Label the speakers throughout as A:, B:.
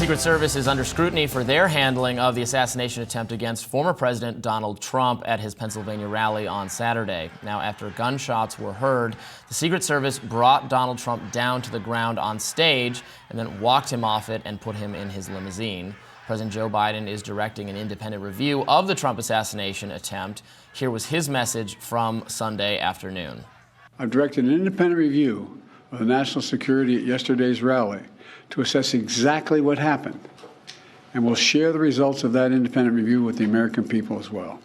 A: Secret Service is under scrutiny for their handling of the assassination attempt against former President Donald Trump at his Pennsylvania rally on Saturday. Now, after gunshots were heard, the Secret Service brought Donald Trump down to the ground on stage and then walked him off it and put him in his limousine. President Joe Biden is directing an independent review of the Trump assassination attempt. Here was his message from Sunday afternoon.
B: I've directed an independent review of the national security at yesterday's rally to assess exactly what happened, and we'll share the results of that independent review with the American people as well.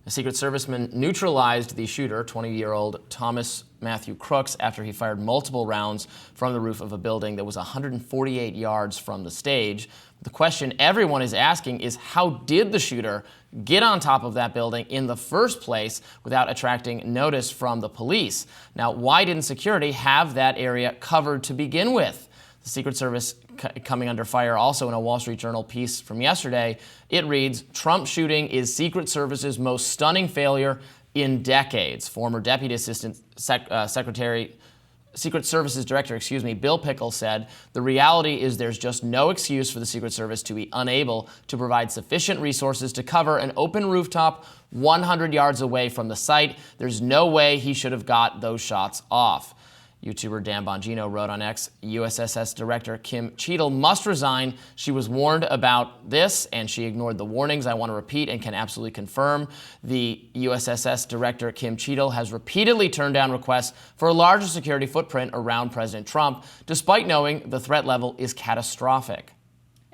A: A Secret Serviceman neutralized the shooter, 20-year-old Thomas Matthew Crooks, after he fired multiple rounds from the roof of a building that was 148 yards from the stage. The question everyone is asking is, how did the shooter get on top of that building in the first place without attracting notice from the police? Now, why didn't security have that area covered to begin with? The Secret Service coming under fire also in a Wall Street Journal piece from yesterday. It reads, Trump shooting is Secret Service's most stunning failure in decades. Former Deputy Assistant Secret Service's Director, Bill Pickle said, the reality is there's just no excuse for the Secret Service to be unable to provide sufficient resources to cover an open rooftop 100 yards away from the site. There's no way he should have got those shots off. YouTuber Dan Bongino wrote on X, USSS Director Kim Cheadle must resign. She was warned about this, and she ignored the warnings. I want to repeat and can absolutely confirm the USSS Director Kim Cheadle has repeatedly turned down requests for a larger security footprint around President Trump, despite knowing the threat level is catastrophic.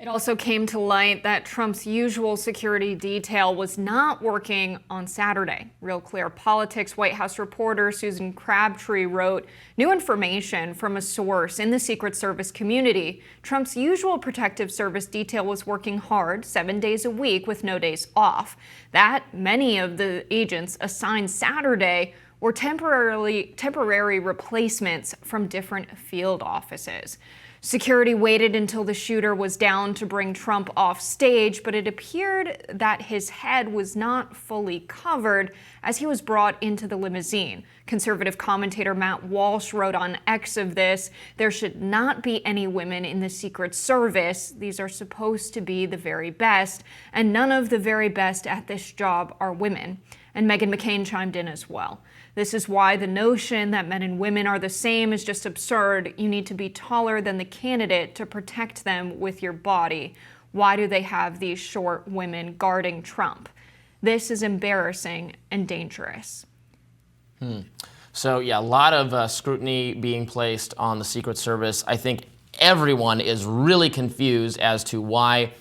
C: It also came to light that Trump's usual security detail was not working on Saturday. Real Clear Politics White House reporter Susan Crabtree wrote, new information from a source in the Secret Service community. Trump's usual protective service detail was working hard 7 days a week with no days off. That many of the agents assigned Saturday were temporary replacements from different field offices. Security waited until the shooter was down to bring Trump off stage, but it appeared that his head was not fully covered as he was brought into the limousine. Conservative commentator Matt Walsh wrote on X of this, there should not be any women in the Secret Service. These are supposed to be the very best, and none of the very best at this job are women. And Meghan McCain chimed in as well. This is why the notion that men and women are the same is just absurd. You need to be taller than the candidate to protect them with your body. Why do they have these short women guarding Trump? This is embarrassing and dangerous.
A: So, yeah, a lot of scrutiny being placed on the Secret Service. I think everyone is really confused as to why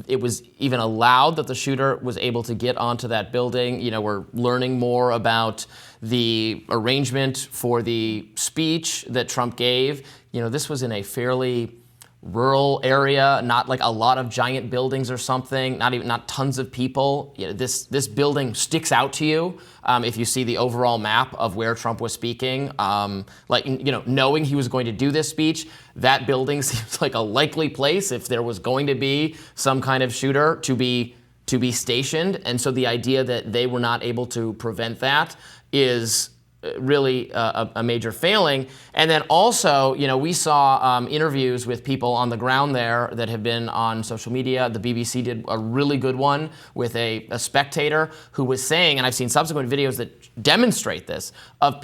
A: it was even allowed that the shooter was able to get onto that building. You know, we're learning more about the arrangement for the speech that Trump gave. You know, this was in a fairly rural area, not like a lot of giant buildings or something, not tons of people. You know, this building sticks out to you if you see the overall map of where Trump was speaking. Knowing he was going to do this speech, that building seems like a likely place if there was going to be some kind of shooter to be stationed. And so the idea that they were not able to prevent that is really a major failing. And then also, you know, we saw interviews with people on the ground there that have been on social media. The BBC did a really good one with a spectator who was saying, and I've seen subsequent videos that demonstrate this, of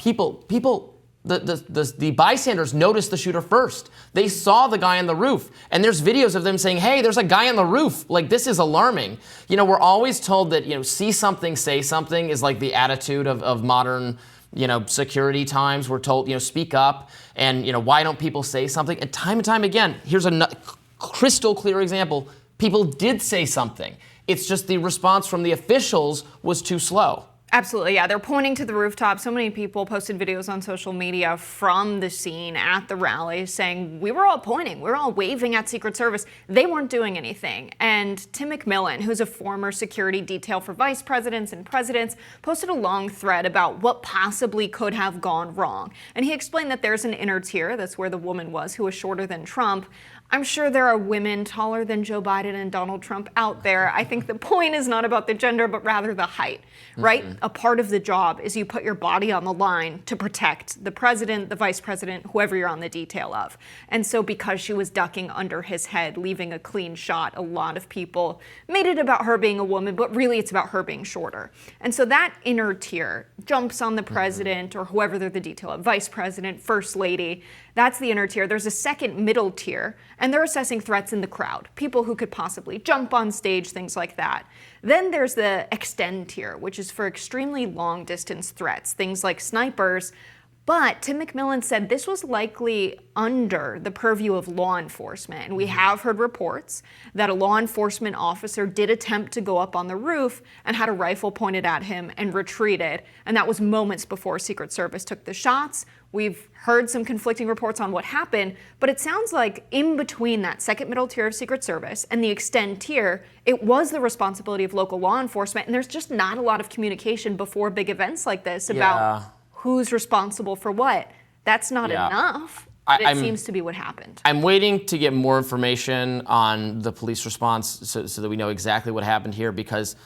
A: the bystanders noticed the shooter first. They saw the guy on the roof, and there's videos of them saying, hey, there's a guy on the roof. Like, this is alarming. You know, we're always told that, you know, see something, say something is like the attitude of modern, you know, security times. We're told, you know, speak up, and, you know, why don't people say something? And time again, here's a crystal clear example. People did say something. It's just the response from the officials was too slow.
C: Absolutely, yeah. They're pointing to the rooftop. So many people posted videos on social media from the scene at the rally saying, we were all pointing, we were all waving at Secret Service. They weren't doing anything. And Tim McMillan, who's a former security detail for vice presidents and presidents, posted a long thread about what possibly could have gone wrong. And he explained that there's an inner tier, that's where the woman was, who was shorter than Trump. I'm sure there are women taller than Joe Biden and Donald Trump out there. I think the point is not about the gender, but rather the height, right? a part of the job is you put your body on the line to protect the president, the vice president, whoever you're on the detail of. And so because she was ducking under his head, leaving a clean shot, a lot of people made it about her being a woman, but really it's about her being shorter. And so that inner tier jumps on the president or whoever they're the detail of, vice president, first lady. That's the inner tier. There's a second middle tier, and they're assessing threats in the crowd, people who could possibly jump on stage, things like that. Then there's the extend tier, which is for extremely long distance threats, things like snipers. But Tim McMillan said this was likely under the purview of law enforcement. And we have heard reports that a law enforcement officer did attempt to go up on the roof and had a rifle pointed at him and retreated. And that was moments before Secret Service took the shots. We've heard some conflicting reports on what happened, but it sounds like in between that second middle tier of Secret Service and the extend tier, it was the responsibility of local law enforcement. And there's just not a lot of communication before big events like this about who's responsible for what. That's not enough. But it seems to be what happened.
A: I'm waiting to get more information on the police response so that we know exactly what happened here, because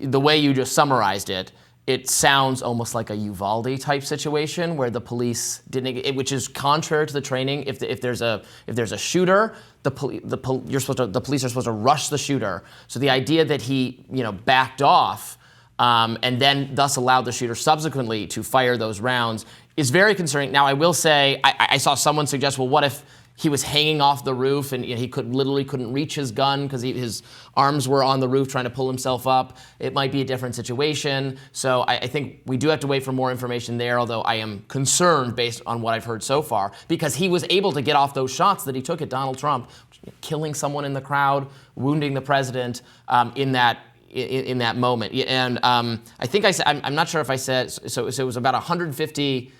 A: the way you just summarized it, it sounds almost like a Uvalde type situation where the police didn't, which is contrary to the training. If there's a shooter, the police are supposed to rush the shooter. So the idea that he backed off and then thus allowed the shooter subsequently to fire those rounds is very concerning. Now, I will say, I saw someone suggest, well, what if he was hanging off the roof and he couldn't reach his gun because his arms were on the roof trying to pull himself up? It might be a different situation. So I think we do have to wait for more information there, although I am concerned based on what I've heard so far, because he was able to get off those shots that he took at Donald Trump, killing someone in the crowd, wounding the president in that moment. And I think I'm not sure if I said, so it was about 150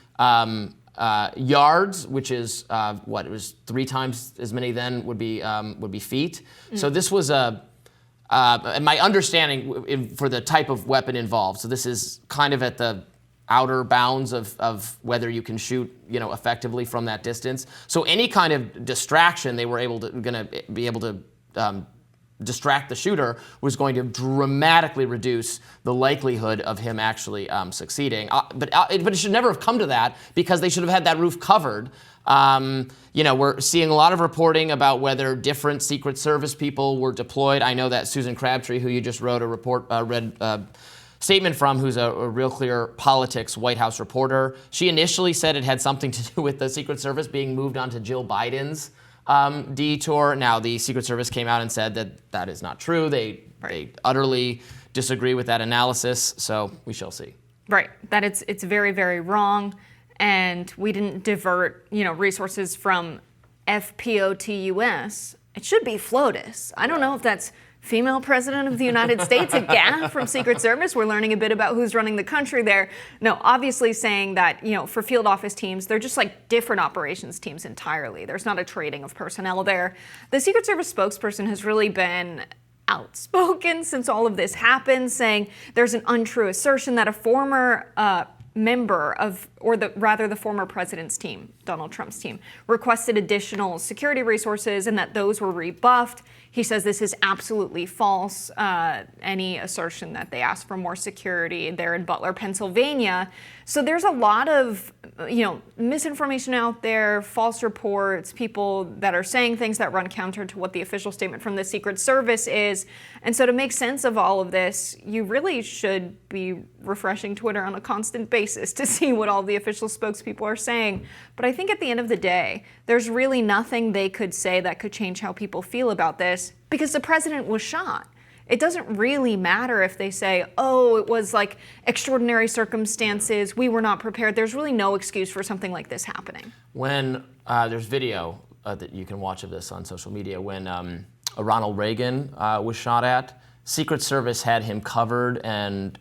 A: yards, which is it was 3 times as many then would be feet. So this was my understanding for the type of weapon involved. So this is kind of at the outer bounds of whether you can shoot, effectively from that distance. So any kind of distraction they were going to be able to distract the shooter was going to dramatically reduce the likelihood of him actually succeeding. But it should never have come to that, because they should have had that roof covered. We're seeing a lot of reporting about whether different Secret Service people were deployed. I know that Susan Crabtree, who you just wrote a statement from, who's a Real Clear Politics White House reporter, she initially said it had something to do with the Secret Service being moved onto Jill Biden's detour. Now, the Secret Service came out and said that is not true. They utterly disagree with that analysis, so we shall see.
C: Right, that it's very, very wrong, and we didn't divert resources from FPOTUS. It should be FLOTUS. I don't know if that's female president of the United States, again, from Secret Service. We're learning a bit about who's running the country there. No, obviously saying that, for field office teams, they're just like different operations teams entirely. There's not a trading of personnel there. The Secret Service spokesperson has really been outspoken since all of this happened, saying there's an untrue assertion that a former member of, the former president's team, Donald Trump's team, requested additional security resources and that those were rebuffed. He says this is absolutely false. Any assertion that they asked for more security there in Butler, Pennsylvania. So there's a lot of, misinformation out there, false reports, people that are saying things that run counter to what the official statement from the Secret Service is. And so to make sense of all of this, you really should be refreshing Twitter on a constant basis to see what all the official spokespeople are saying. But I think at the end of the day, there's really nothing they could say that could change how people feel about this, because the president was shot. It doesn't really matter if they say, oh, it was like extraordinary circumstances, we were not prepared. There's really no excuse for something like this happening.
A: When there's video that you can watch of this on social media, when Ronald Reagan was shot at, Secret Service had him covered and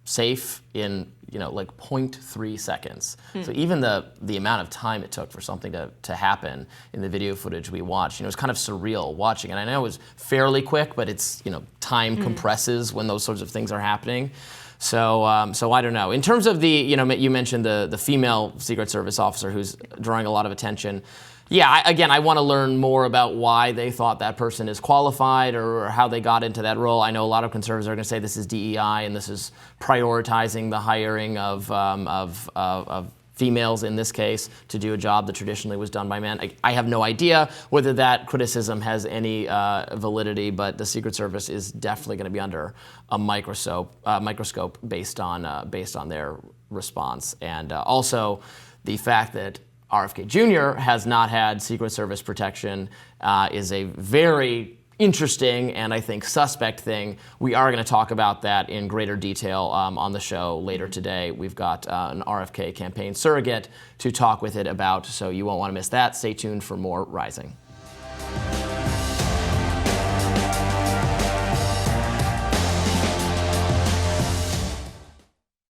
A: safe in 0.3 seconds. So even the amount of time it took for something to happen in the video footage we watched, it was kind of surreal watching. And I know it was fairly quick, but it's time compresses when those sorts of things are happening. So I don't know. In terms of you mentioned the female Secret Service officer who's drawing a lot of attention. Yeah, I want to learn more about why they thought that person is qualified or how they got into that role. I know a lot of conservatives are going to say this is DEI and this is prioritizing the hiring of females in this case to do a job that traditionally was done by men. I have no idea whether that criticism has any validity, but the Secret Service is definitely going to be under a microscope based on their response, and also the fact that RFK Jr. has not had Secret Service protection is a very interesting and I think suspect thing. We are going to talk about that in greater detail on the show later today. We've got an RFK campaign surrogate to talk with it about, so you won't want to miss that. Stay tuned for more Rising.